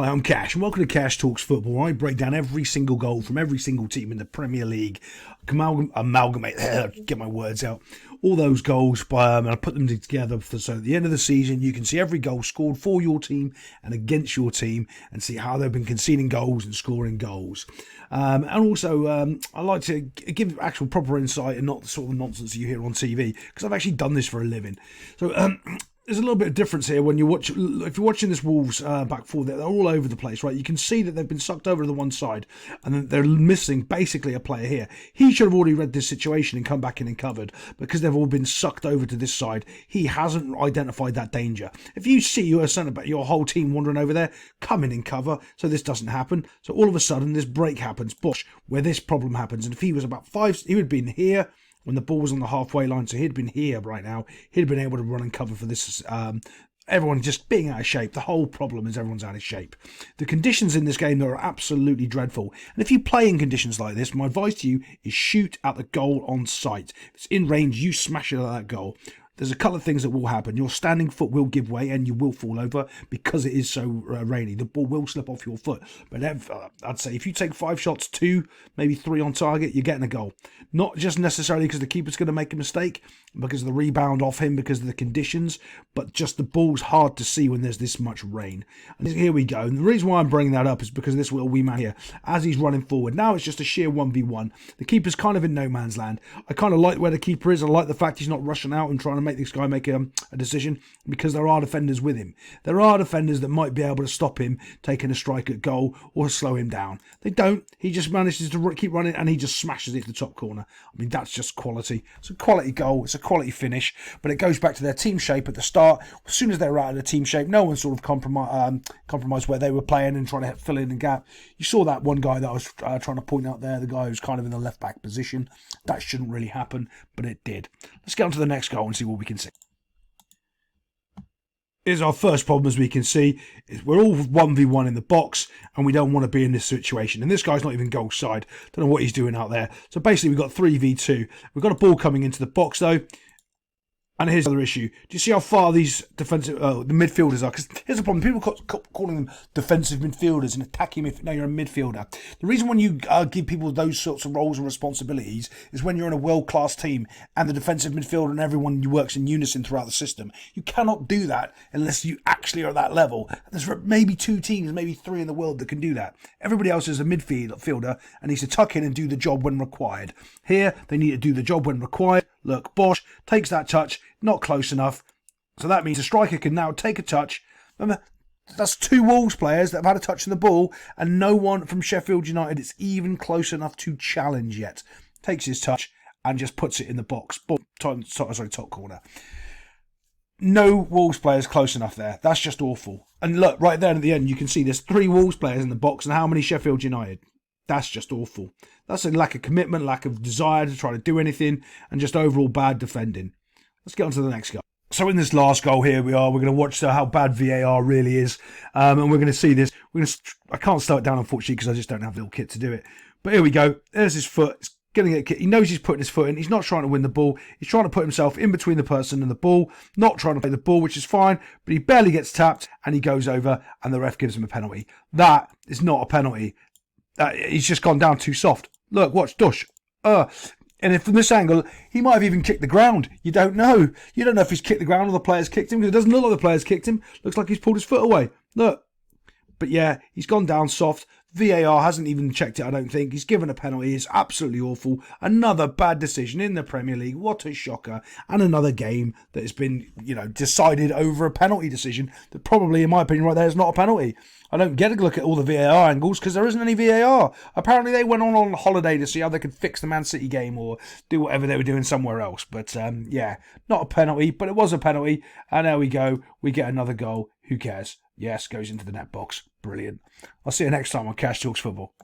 Hi, I'm Cash, and welcome to Cash Talks Football, where I break down every single goal from every single team in the Premier League, amalgamate, get my words out, all those goals, and I put them together so at the end of the season you can see every goal scored for your team and against your team and see how they've been conceding goals and scoring goals. And also, I like to give actual proper insight and not the sort of nonsense you hear on TV, because I've actually done this for a living. So, there's a little bit of difference here when you watch. If you're watching this Wolves back four, they're all over the place, right? You can see that they've been sucked over to the one side, and then they're missing basically a player here. He should have already read this situation and come back in and covered, because they've all been sucked over to this side. He hasn't identified that danger. If you see your centre back, your whole team wandering over there, come in and cover so this doesn't happen. So all of a sudden, this break happens, where this problem happens. And if he was about five, he would have been here when the ball was on the halfway line, so he'd been here right now. He'd been able to run and cover for this. Everyone just being out of shape. The whole problem is everyone's out of shape. The conditions in this game are absolutely dreadful. And if you play in conditions like this, my advice to you is shoot at the goal on sight. If it's in range, you smash it at that goal. There's a couple of things that will happen. Your standing foot will give way and you will fall over because it is so rainy. The ball will slip off your foot. But I'd say if you take 5 shots, 2, maybe 3 on target, you're getting a goal. Not just necessarily because the keeper's going to make a mistake, because of the rebound off him, because of the conditions, but just the ball's hard to see when there's this much rain. And here we go. And the reason why I'm bringing that up is because of this little wee man here, as he's running forward. Now it's just a sheer 1v1. The keeper's kind of in no man's land. I kind of like where the keeper is. I like the fact he's not rushing out and trying to make this guy make a decision, because there are defenders with him. There are defenders that might be able to stop him taking a strike at goal or slow him down. They don't. He just manages to keep running and he just smashes it to the top corner. I mean, that's just quality. It's a quality goal. It's a quality finish, but it goes back to their team shape at the start. As soon as they were out of the team shape, no one sort of compromised where they were playing and trying to fill in the gap. You saw that one guy that I was trying to point out there, the guy who's kind of in the left back position. That shouldn't really happen, but it did. Let's get on to the next goal and see what we can see. Here's our first problem, as we can see, is we're all 1v1 in the box and we don't want to be in this situation. And this guy's not even goal side. Don't know what he's doing out there. So basically we've got 3v2. We've got a ball coming into the box though. And here's another issue. Do you see how far these defensive, the midfielders are? Because here's the problem. People calling them defensive midfielders and attacking midfielders. No, you're a midfielder. The reason when you give people those sorts of roles and responsibilities is when you're in a world-class team and the defensive midfielder and everyone works in unison throughout the system. You cannot do that unless you actually are at that level. There's maybe 2 teams, maybe 3 in the world that can do that. Everybody else is a midfielder and needs to tuck in and do the job when required. Here, they need to do the job when required. Look, Bosch takes that touch, not close enough. So that means a striker can now take a touch. Remember, that's 2 Wolves players that have had a touch in the ball, and no one from Sheffield United is even close enough to challenge yet. Takes his touch and just puts it in the box. Top corner. No Wolves players close enough there. That's just awful. And look, right there at the end, you can see there's 3 Wolves players in the box, and how many Sheffield United? That's just awful. That's a lack of commitment, lack of desire to try to do anything, and just overall bad defending. Let's get on to the next goal. So in this last goal here we are. We're going to watch how bad VAR really is. And we're going to see this. I can't slow it down, unfortunately, because I just don't have the little kit to do it. But here we go. There's his foot. It's getting it. He knows he's putting his foot in. He's not trying to win the ball. He's trying to put himself in between the person and the ball. Not trying to play the ball, which is fine. But he barely gets tapped and he goes over and the ref gives him a penalty. That is not a penalty. He's just gone down too soft. Look, watch, Dush. And if from this angle, he might have even kicked the ground. You don't know. You don't know if he's kicked the ground or the players kicked him, because it doesn't look like the players kicked him. Looks like he's pulled his foot away. Look. But yeah, he's gone down soft. VAR hasn't even checked it, I don't think. He's given a penalty. It's absolutely awful. Another bad decision in the Premier League. What a shocker. And another game that has been, decided over a penalty decision that probably, in my opinion, right there is not a penalty. I don't get a look at all the VAR angles because there isn't any VAR. Apparently they went on holiday to see how they could fix the Man City game or do whatever they were doing somewhere else. But yeah, not a penalty, but it was a penalty. And there we go. We get another goal. Who cares? Yes, goes into the net box. Brilliant. I'll see you next time on Cash Talks Football.